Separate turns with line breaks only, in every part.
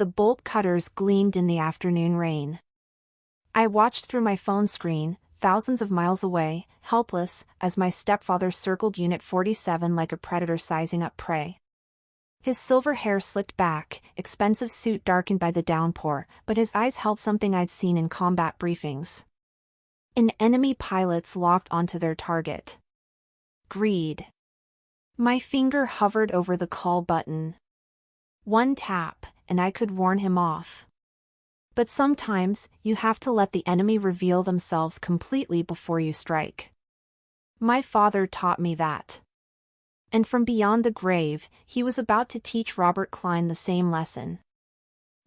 the bolt cutters gleamed in the afternoon rain. I watched through my phone screen, thousands of miles away, helpless, as my stepfather circled Unit 47 like a predator sizing up prey. His silver hair slicked back, expensive suit darkened by the downpour, but his eyes held something I'd seen in combat briefings. Enemy pilots locked onto their target. Greed. My finger hovered over the call button. One tap, and I could warn him off. But sometimes, you have to let the enemy reveal themselves completely before you strike. My father taught me that. And from beyond the grave, he was about to teach Robert Kline the same lesson.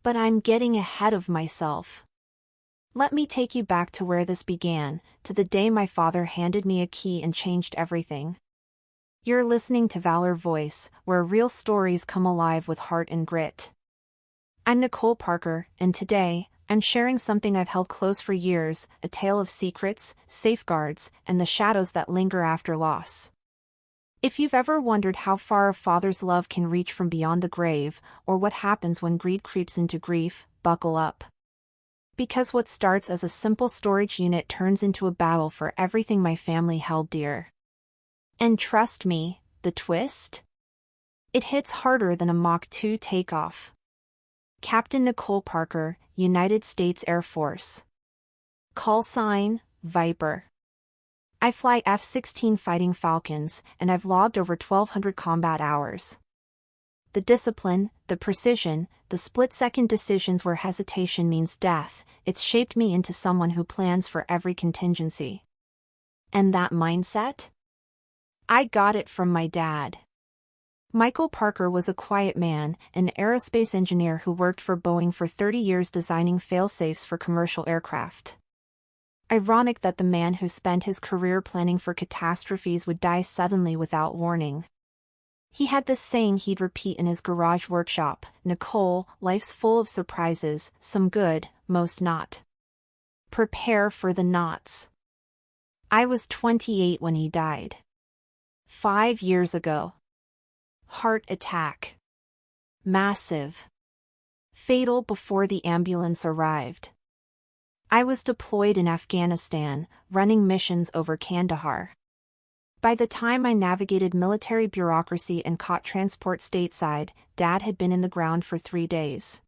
But I'm getting ahead of myself. Let me take you back to where this began, to the day my father handed me a key and changed everything. You're listening to Valor Voice, where real stories come alive with heart and grit. I'm Nicole Parker, and today, I'm sharing something I've held close for years, a tale of secrets, safeguards, and the shadows that linger after loss. If you've ever wondered how far a father's love can reach from beyond the grave, or what happens when greed creeps into grief, buckle up. Because what starts as a simple storage unit turns into a battle for everything my family held dear. And trust me, the twist? It hits harder than a Mach 2 takeoff. Captain Nicole Parker, United States Air Force. Call sign, Viper. I fly F-16 Fighting Falcons, and I've logged over 1,200 combat hours. The discipline, the precision, the split-second decisions where hesitation means death, it's shaped me into someone who plans for every contingency. And that mindset? I got it from my dad. Michael Parker was a quiet man, an aerospace engineer who worked for Boeing for 30 years designing fail-safes for commercial aircraft. Ironic that the man who spent his career planning for catastrophes would die suddenly without warning. He had this saying he'd repeat in his garage workshop, "Nicole, life's full of surprises, some good, most not. Prepare for the nots." I was 28 when he died. 5 years ago. Heart attack. Massive. Fatal before the ambulance arrived. I was deployed in Afghanistan, running missions over Kandahar. By the time I navigated military bureaucracy and caught transport stateside, Dad had been in the ground for 3 days.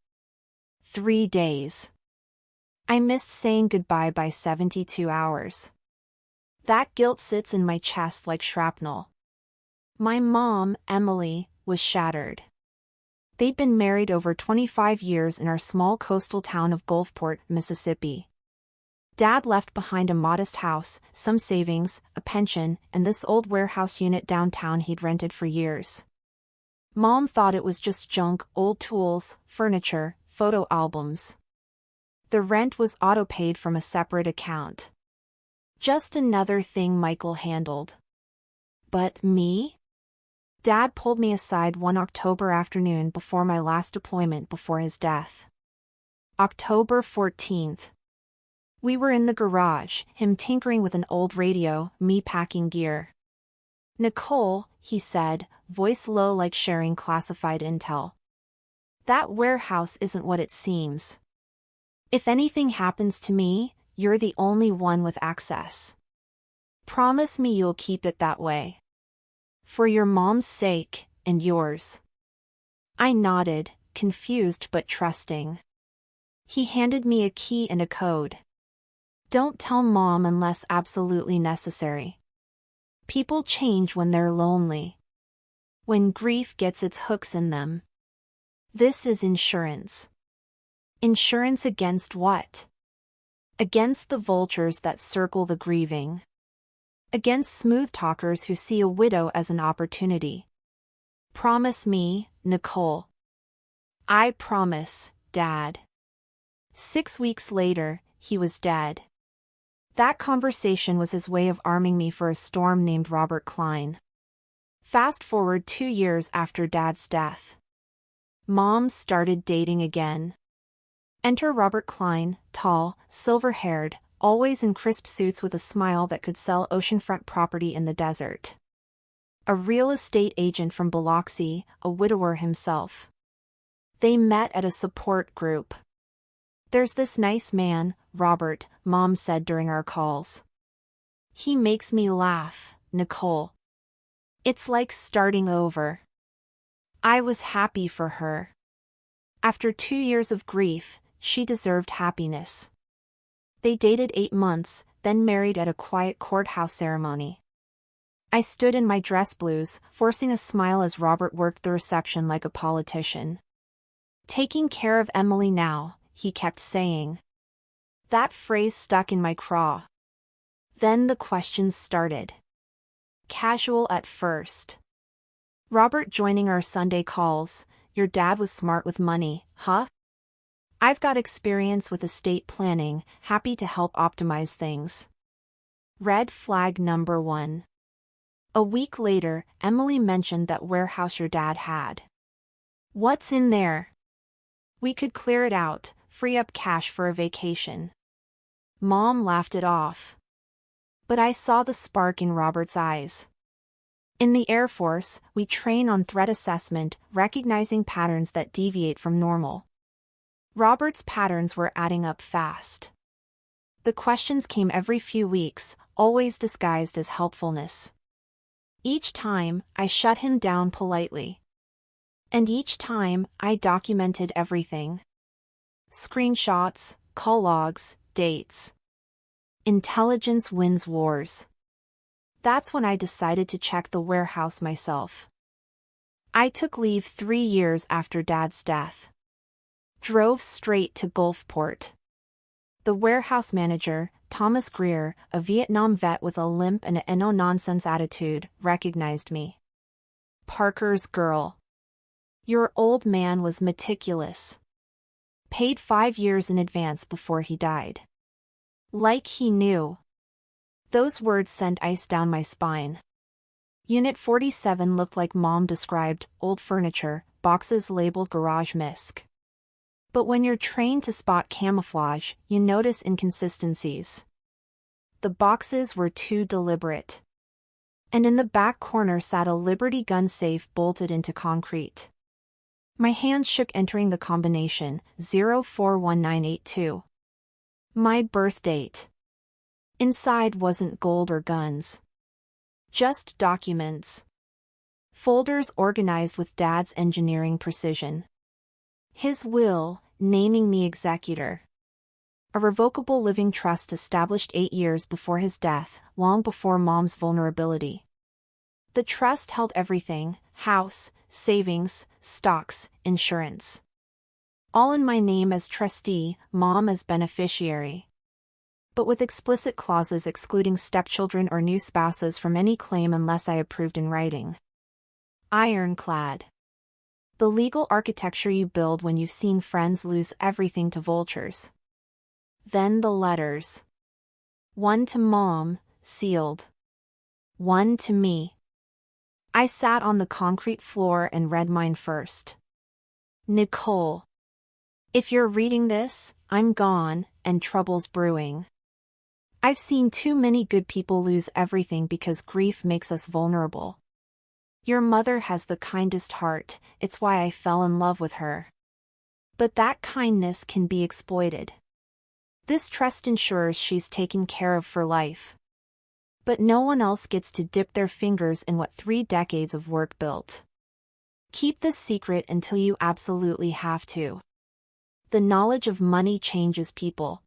3 days. I missed saying goodbye by 72 hours. That guilt sits in my chest like shrapnel. My mom, Emily, was shattered. They'd been married over 25 years in our small coastal town of Gulfport, Mississippi. Dad left behind a modest house, some savings, a pension, and this old warehouse unit downtown he'd rented for years. Mom thought it was just junk, old tools, furniture, photo albums. The rent was auto-paid from a separate account. Just another thing Michael handled. But me? Dad pulled me aside one October afternoon before my last deployment before his death. October 14th. We were in the garage, him tinkering with an old radio, me packing gear. "Nicole," he said, voice low like sharing classified intel. "That warehouse isn't what it seems. If anything happens to me, you're the only one with access. Promise me you'll keep it that way. For your mom's sake, and yours." I nodded, confused but trusting. He handed me a key and a code. "Don't tell Mom unless absolutely necessary. People change when they're lonely. When grief gets its hooks in them. This is insurance." Insurance against what? Against the vultures that circle the grieving. Against smooth talkers who see a widow as an opportunity. Promise me, Nicole. I promise, Dad. 6 weeks later, he was dead. That conversation was his way of arming me for a storm named Robert Kline. Fast forward 2 years after Dad's death. Mom started dating again. Enter Robert Kline, tall, silver-haired, always in crisp suits with a smile that could sell oceanfront property in the desert. A real estate agent from Biloxi, a widower himself. They met at a support group. "There's this nice man, Robert," Mom said during our calls. "He makes me laugh, Nicole. It's like starting over." I was happy for her. After 2 years of grief, she deserved happiness. They dated 8 months, then married at a quiet courthouse ceremony. I stood in my dress blues, forcing a smile as Robert worked the reception like a politician. "Taking care of Emily now," he kept saying. That phrase stuck in my craw. Then the questions started. Casual at first. Robert joining our Sunday calls, "Your dad was smart with money, huh?" "I've got experience with estate planning, happy to help optimize things." Red flag number 1. A week later, Emily mentioned that warehouse your dad had. "What's in there?" "We could clear it out, free up cash for a vacation." Mom laughed it off. But I saw the spark in Robert's eyes. In the Air Force, we train on threat assessment, recognizing patterns that deviate from normal. Robert's patterns were adding up fast. The questions came every few weeks, always disguised as helpfulness. Each time, I shut him down politely. And each time, I documented everything. Screenshots, call logs, dates. Intelligence wins wars. That's when I decided to check the warehouse myself. I took leave 3 years after Dad's death. Drove straight to Gulfport. The warehouse manager, Thomas Greer, a Vietnam vet with a limp and a no-nonsense attitude, recognized me. "Parker's girl. Your old man was meticulous. Paid 5 years in advance before he died." Like he knew. Those words sent ice down my spine. Unit 47 looked like Mom described, old furniture, boxes labeled garage misc. But when you're trained to spot camouflage, you notice inconsistencies. The boxes were too deliberate. And in the back corner sat a Liberty gun safe bolted into concrete. My hands shook entering the combination, 041982. My birth date. Inside wasn't gold or guns. Just documents. Folders organized with Dad's engineering precision. His will, naming me executor. A revocable living trust established 8 years before his death, long before Mom's vulnerability. The trust held everything: house, savings, stocks, insurance. All in my name as trustee, Mom as beneficiary. But with explicit clauses excluding stepchildren or new spouses from any claim unless I approved in writing. Ironclad. The legal architecture you build when you've seen friends lose everything to vultures. Then the letters. 1 to Mom, sealed. 1 to me. I sat on the concrete floor and read mine first. Nicole. If you're reading this, I'm gone, and trouble's brewing. I've seen too many good people lose everything because grief makes us vulnerable. Your mother has the kindest heart, it's why I fell in love with her. But that kindness can be exploited. This trust ensures she's taken care of for life. But no one else gets to dip their fingers in what 3 decades of work built. Keep this secret until you absolutely have to. The knowledge of money changes people.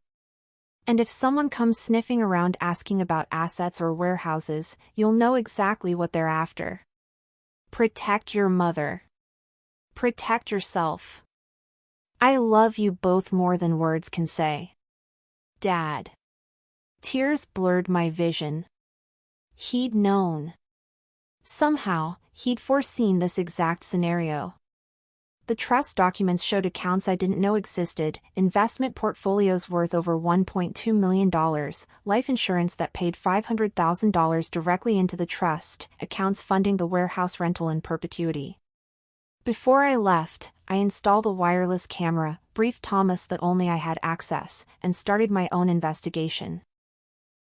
And if someone comes sniffing around asking about assets or warehouses, you'll know exactly what they're after. Protect your mother. Protect yourself. I love you both more than words can say. Dad. Tears blurred my vision. He'd known. Somehow, he'd foreseen this exact scenario. The trust documents showed accounts I didn't know existed, investment portfolios worth over $1.2 million, life insurance that paid $500,000 directly into the trust, accounts funding the warehouse rental in perpetuity. Before I left, I installed a wireless camera, briefed Thomas that only I had access, and started my own investigation.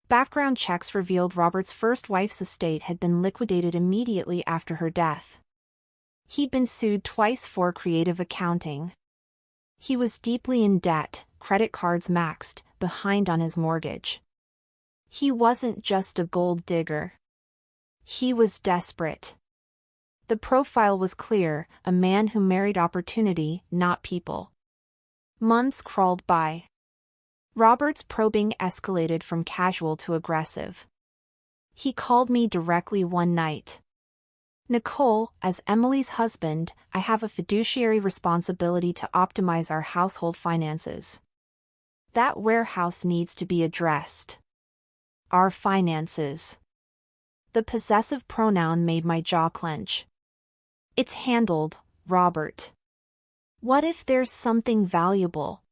Background checks revealed Robert's first wife's estate had been liquidated immediately after her death. He'd been sued twice for creative accounting. He was deeply in debt, credit cards maxed, behind on his mortgage. He wasn't just a gold digger. He was desperate. The profile was clear, a man who married opportunity, not people. Months crawled by. Robert's probing escalated from casual to aggressive. He called me directly one night. "Nicole, as Emily's husband, I have a fiduciary responsibility to optimize our household finances. That warehouse needs to be addressed. Our finances." The possessive pronoun made my jaw clench. "It's handled, Robert." What if there's something valuable?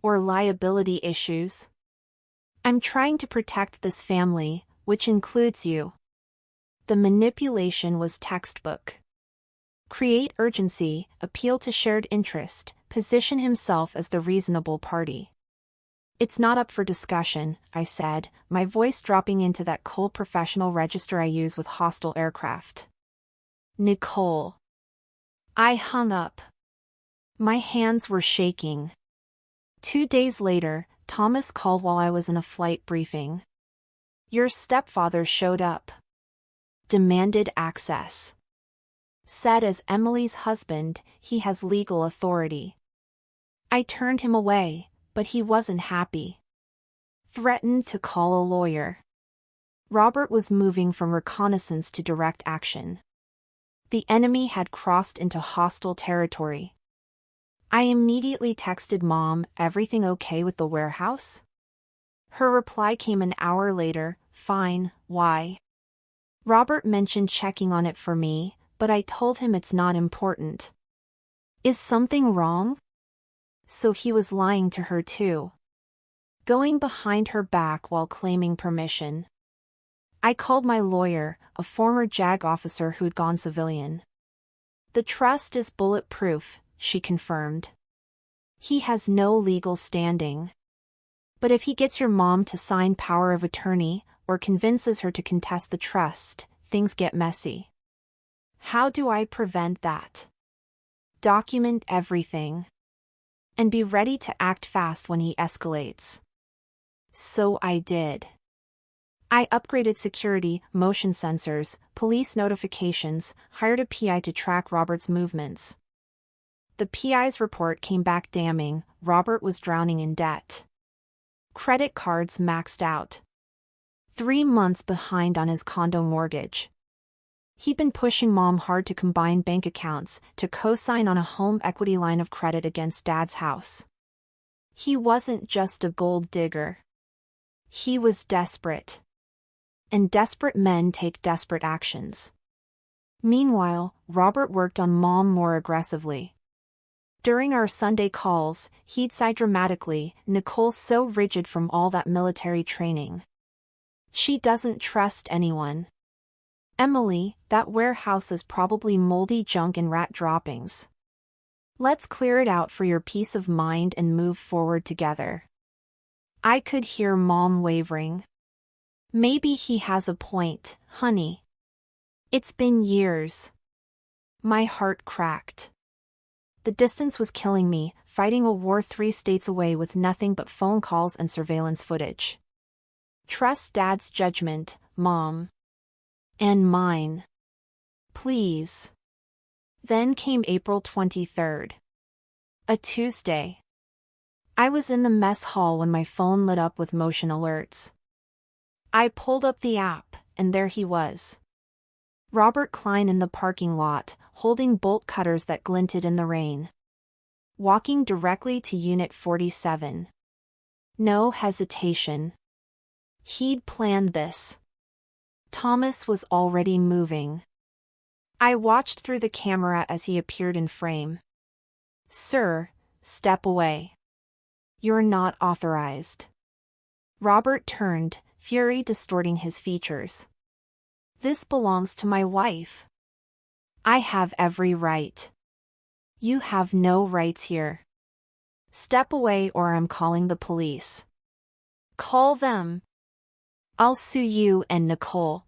Or liability issues? "I'm trying to protect this family, which includes you." The manipulation was textbook. Create urgency, appeal to shared interest, position himself as the reasonable party. "It's not up for discussion," I said, my voice dropping into that cold professional register I use with hostile aircraft. "Nicole." I hung up. My hands were shaking. 2 days later, Thomas called while I was in a flight briefing. "Your stepfather showed up. Demanded access. Said as Emily's husband, he has legal authority." I turned him away, but he wasn't happy. Threatened to call a lawyer. Robert was moving from reconnaissance to direct action. The enemy had crossed into hostile territory. I immediately texted Mom, "Everything okay with the warehouse?" Her reply came an hour later, "Fine, why?" Robert mentioned checking on it for me, but I told him it's not important. Is something wrong? So he was lying to her too. Going behind her back while claiming permission. I called my lawyer, a former JAG officer who'd gone civilian. "The trust is bulletproof," she confirmed. "He has no legal standing. But if he gets your mom to sign power of attorney, or convinces her to contest the trust, things get messy." How do I prevent that? Document everything. And be ready to act fast when he escalates. So I did. I upgraded security, motion sensors, police notifications, hired a PI to track Robert's movements. The PI's report came back damning. Robert was drowning in debt. Credit cards maxed out. 3 months behind on his condo mortgage. He'd been pushing Mom hard to combine bank accounts to co-sign on a home equity line of credit against Dad's house. He wasn't just a gold digger. He was desperate. And desperate men take desperate actions. Meanwhile, Robert worked on Mom more aggressively. During our Sunday calls, he'd sigh dramatically, "Nicole's so rigid from all that military training. She doesn't trust anyone. Emily, that warehouse is probably moldy junk and rat droppings. Let's clear it out for your peace of mind and move forward together." I could hear Mom wavering. "Maybe he has a point, honey. It's been years." My heart cracked. The distance was killing me, fighting a war 3 states away with nothing but phone calls and surveillance footage. Trust Dad's judgment, Mom. And mine. Please. Then came April 23rd. A Tuesday. I was in the mess hall when my phone lit up with motion alerts. I pulled up the app, and there he was. Robert Kline in the parking lot, holding bolt cutters that glinted in the rain. Walking directly to Unit 47. No hesitation. He'd planned this. Thomas was already moving. I watched through the camera as he appeared in frame. "Sir, step away. You're not authorized." Robert turned, fury distorting his features. "This belongs to my wife. I have every right. You have no rights here. Step away or I'm calling the police." "Call them. I'll sue you and Nicole."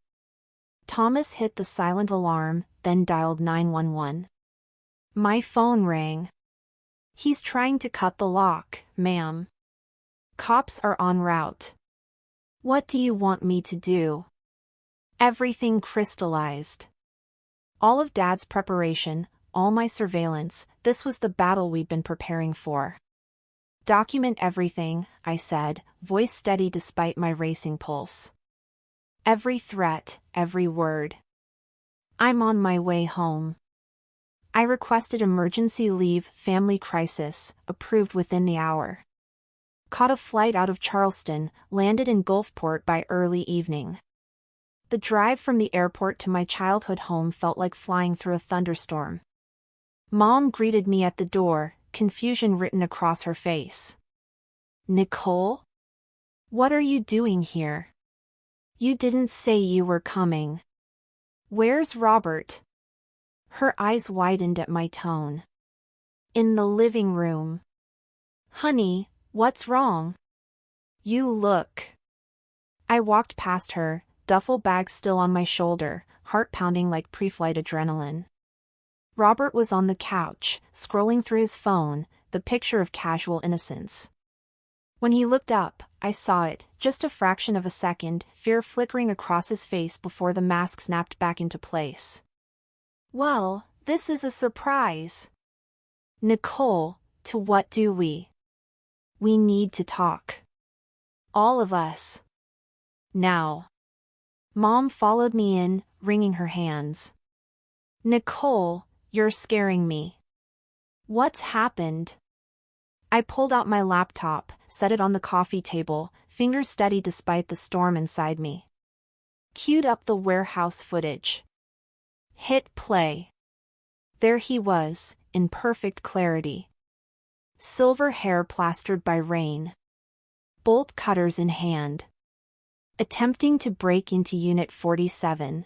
Thomas hit the silent alarm, then dialed 911. My phone rang. He's trying to cut the lock, ma'am. Cops are en route. What do you want me to do? Everything crystallized. All of Dad's preparation, all my surveillance, this was the battle we'd been preparing for. Document everything, I said, voice steady despite my racing pulse. Every threat, every word. I'm on my way home. I requested emergency leave, family crisis, approved within the hour. Caught a flight out of Charleston, landed in Gulfport by early evening. The drive from the airport to my childhood home felt like flying through a thunderstorm. Mom greeted me at the door, confusion written across her face. Nicole? What are you doing here? You didn't say you were coming. Where's Robert? Her eyes widened at my tone. In the living room. Honey, what's wrong? You look. I walked past her, duffel bag still on my shoulder, heart pounding like pre-flight adrenaline. Robert was on the couch, scrolling through his phone, the picture of casual innocence. When he looked up, I saw it, just a fraction of a second, fear flickering across his face before the mask snapped back into place. Well, this is a surprise. Nicole, to what do we? We need to talk. All of us. Now. Mom followed me in, wringing her hands. Nicole, you're scaring me. What's happened? I pulled out my laptop, set it on the coffee table, fingers steady despite the storm inside me. Queued up the warehouse footage. Hit play. There he was, in perfect clarity. Silver hair plastered by rain. Bolt cutters in hand. Attempting to break into Unit 47.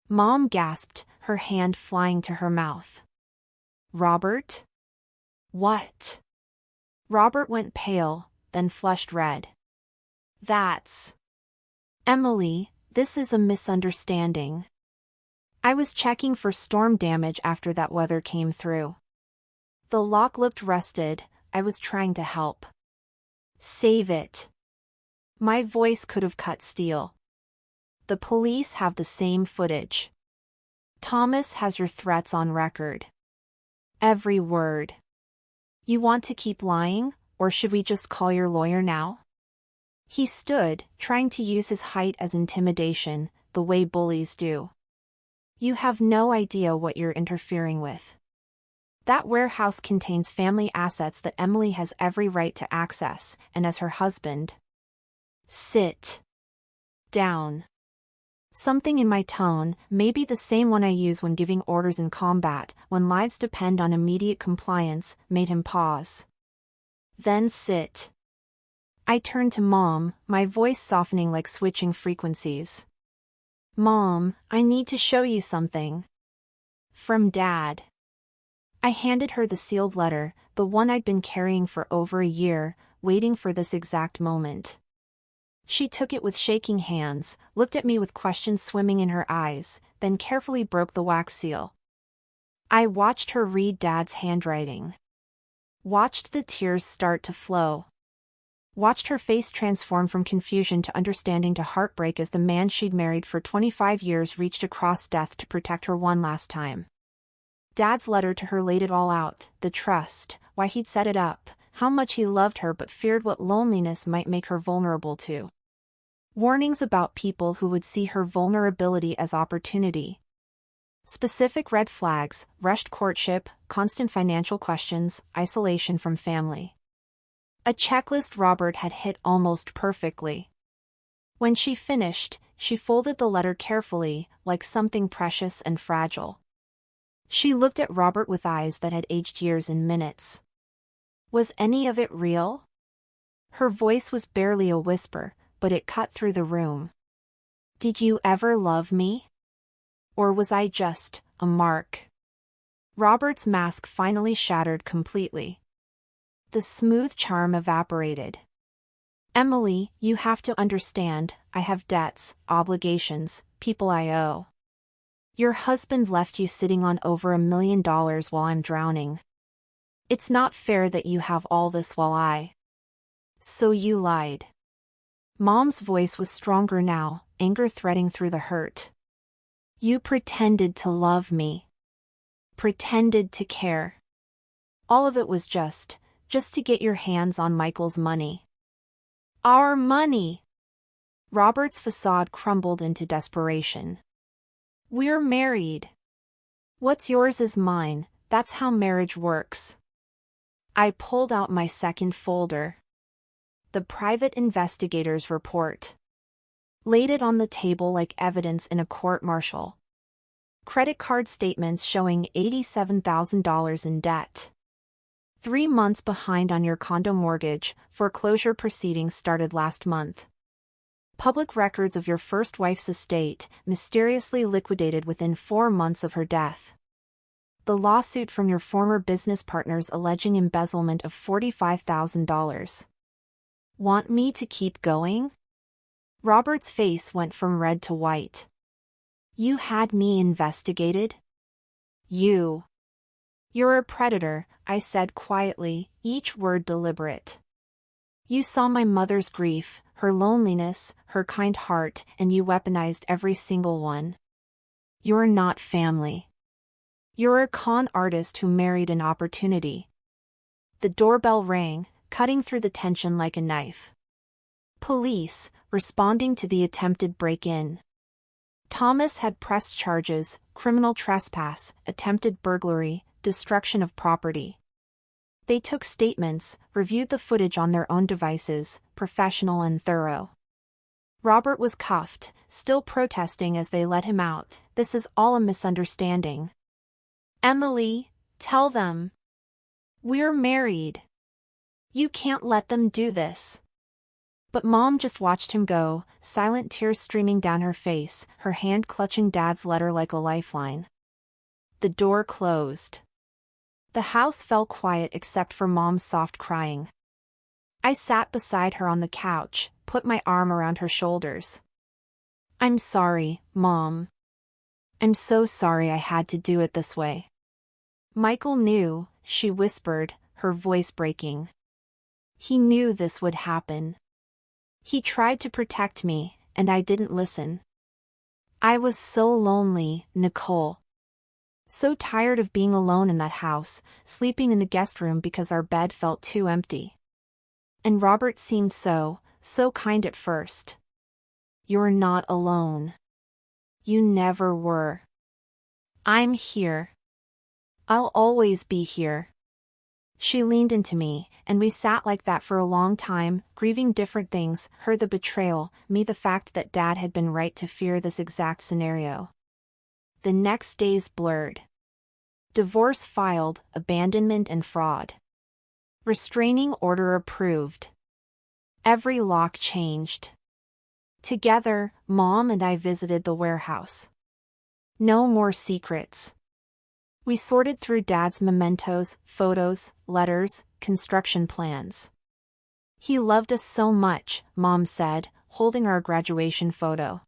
Mom gasped, her hand flying to her mouth. Robert? What? Robert went pale, then flushed red. That's... Emily, this is a misunderstanding. I was checking for storm damage after that weather came through. The lock looked rusted, I was trying to help. Save it. My voice could have cut steel. The police have the same footage. Thomas has your threats on record. Every word. You want to keep lying, or should we just call your lawyer now? He stood, trying to use his height as intimidation, the way bullies do. You have no idea what you're interfering with. That warehouse contains family assets that Emily has every right to access, and as her husband. Sit down. Something in my tone, maybe the same one I use when giving orders in combat, when lives depend on immediate compliance, made him pause. Then sit. I turned to Mom, my voice softening like switching frequencies. Mom, I need to show you something. From Dad. I handed her the sealed letter, the one I'd been carrying for over a year, waiting for this exact moment. She took it with shaking hands, looked at me with questions swimming in her eyes, then carefully broke the wax seal. I watched her read Dad's handwriting. Watched the tears start to flow. Watched her face transform from confusion to understanding to heartbreak as the man she'd married for 25 years reached across death to protect her one last time. Dad's letter to her laid it all out, the trust, why he'd set it up, how much he loved her but feared what loneliness might make her vulnerable to. Warnings about people who would see her vulnerability as opportunity. Specific red flags, rushed courtship, constant financial questions, isolation from family. A checklist Robert had hit almost perfectly. When she finished, she folded the letter carefully, like something precious and fragile. She looked at Robert with eyes that had aged years in minutes. Was any of it real? Her voice was barely a whisper, but it cut through the room. Did you ever love me? Or was I just a mark? Robert's mask finally shattered completely. The smooth charm evaporated. Emily, you have to understand, I have debts, obligations, people I owe. Your husband left you sitting on over $1 million while I'm drowning. It's not fair that you have all this while I... So you lied. Mom's voice was stronger now, anger threading through the hurt. You pretended to love me. Pretended to care. All of it was just to get your hands on Michael's money. Our money! Robert's facade crumbled into desperation. We're married. What's yours is mine, that's how marriage works. I pulled out my second folder. The private investigator's report. Laid it on the table like evidence in a court-martial. Credit card statements showing $87,000 in debt. 3 months behind on your condo mortgage, foreclosure proceedings started last month. Public records of your first wife's estate, mysteriously liquidated within 4 months of her death. The lawsuit from your former business partners alleging embezzlement of $45,000. Want me to keep going? Robert's face went from red to white. You had me investigated? You're a predator, I said quietly, each word deliberate. You saw my mother's grief, her loneliness, her kind heart, and you weaponized every single one. You're not family. You're a con artist who married an opportunity. The doorbell rang, cutting through the tension like a knife. Police, responding to the attempted break-in. Thomas had pressed charges, criminal trespass, attempted burglary, destruction of property. They took statements, reviewed the footage on their own devices, professional and thorough. Robert was cuffed, still protesting as they let him out. This is all a misunderstanding. Emily, tell them. We're married. You can't let them do this. But Mom just watched him go, silent tears streaming down her face, her hand clutching Dad's letter like a lifeline. The door closed. The house fell quiet except for Mom's soft crying. I sat beside her on the couch, put my arm around her shoulders. I'm sorry, Mom. I'm so sorry I had to do it this way. Michael knew, she whispered, her voice breaking. He knew this would happen. He tried to protect me, and I didn't listen. I was so lonely, Nicole. So tired of being alone in that house, sleeping in the guest room because our bed felt too empty. And Robert seemed so kind at first. You're not alone. You never were. I'm here. I'll always be here. She leaned into me, and we sat like that for a long time, grieving different things, her the betrayal, me the fact that Dad had been right to fear this exact scenario. The next days blurred. Divorce filed, abandonment and fraud. Restraining order approved. Every lock changed. Together, Mom and I visited the warehouse. No more secrets. We sorted through Dad's mementos, photos, letters, construction plans. He loved us so much, Mom said, holding our graduation photo.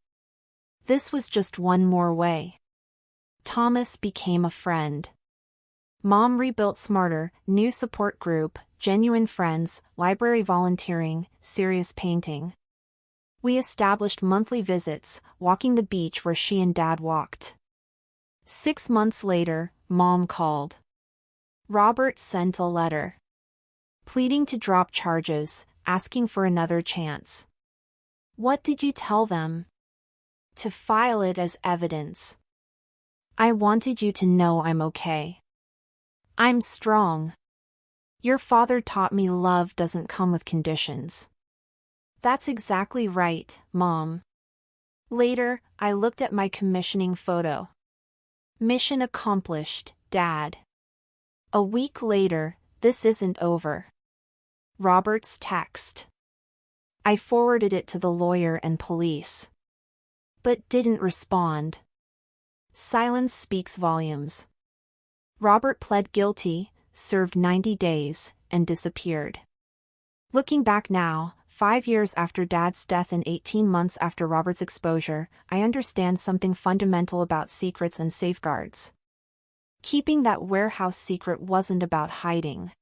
This was just one more way. Thomas became a friend. Mom rebuilt smarter, new support group, genuine friends, library volunteering, serious painting. We established monthly visits, walking the beach where she and Dad walked. 6 months later, Mom called. Robert sent a letter. Pleading to drop charges, asking for another chance. What did you tell them? To file it as evidence. I wanted you to know I'm okay. I'm strong. Your father taught me love doesn't come with conditions. That's exactly right, Mom. Later, I looked at my commissioning photo. Mission accomplished, Dad. A week later, this isn't over. Robert's text. I forwarded it to the lawyer and police. But didn't respond. Silence speaks volumes. Robert pled guilty, served 90 days, and disappeared. Looking back now, 5 years after Dad's death and 18 months after Robert's exposure, I understand something fundamental about secrets and safeguards. Keeping that warehouse secret wasn't about hiding.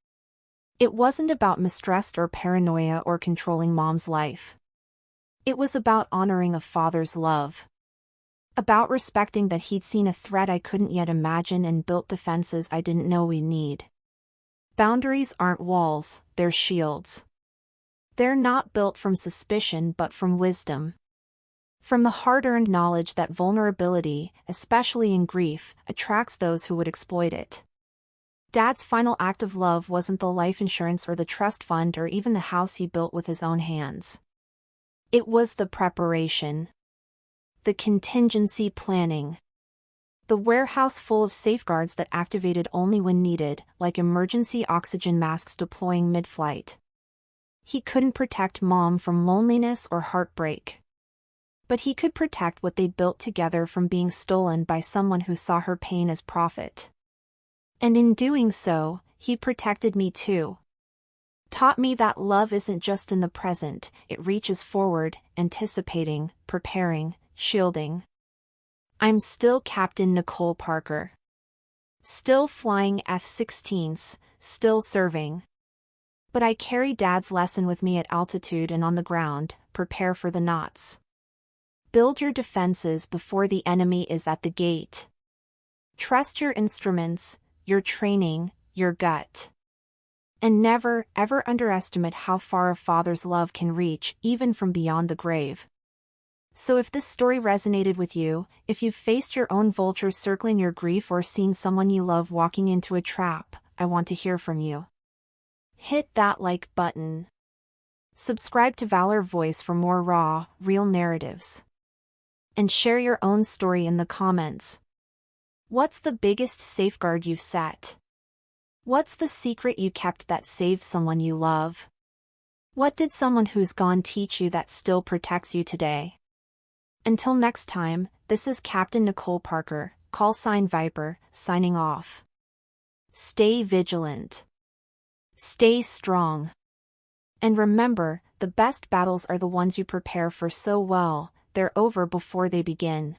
It wasn't about mistrust or paranoia or controlling Mom's life. It was about honoring a father's love. About respecting that he'd seen a threat I couldn't yet imagine and built defenses I didn't know we'd need. Boundaries aren't walls, they're shields. They're not built from suspicion but from wisdom. From the hard-earned knowledge that vulnerability, especially in grief, attracts those who would exploit it. Dad's final act of love wasn't the life insurance or the trust fund or even the house he built with his own hands. It was the preparation. The contingency planning. The warehouse full of safeguards that activated only when needed, like emergency oxygen masks deploying mid-flight. He couldn't protect Mom from loneliness or heartbreak. But he could protect what they built together from being stolen by someone who saw her pain as profit. And in doing so, he protected me too. Taught me that love isn't just in the present, it reaches forward, anticipating, preparing, shielding. I'm still Captain Nicole Parker. Still flying F-16s, still serving. But I carry Dad's lesson with me at altitude and on the ground, prepare for the knots. Build your defenses before the enemy is at the gate. Trust your instruments, your training, your gut. And never, ever underestimate how far a father's love can reach, even from beyond the grave. So if this story resonated with you, if you've faced your own vultures circling your grief or seen someone you love walking into a trap, I want to hear from you. Hit that like button. Subscribe to Valor Voice for more raw, real narratives. And share your own story in the comments. What's the biggest safeguard you've set? What's the secret you kept that saved someone you love? What did someone who's gone teach you that still protects you today? Until next time, this is Captain Nicole Parker, callsign Viper, signing off. Stay vigilant. Stay strong. And remember, the best battles are the ones you prepare for so well, they're over before they begin.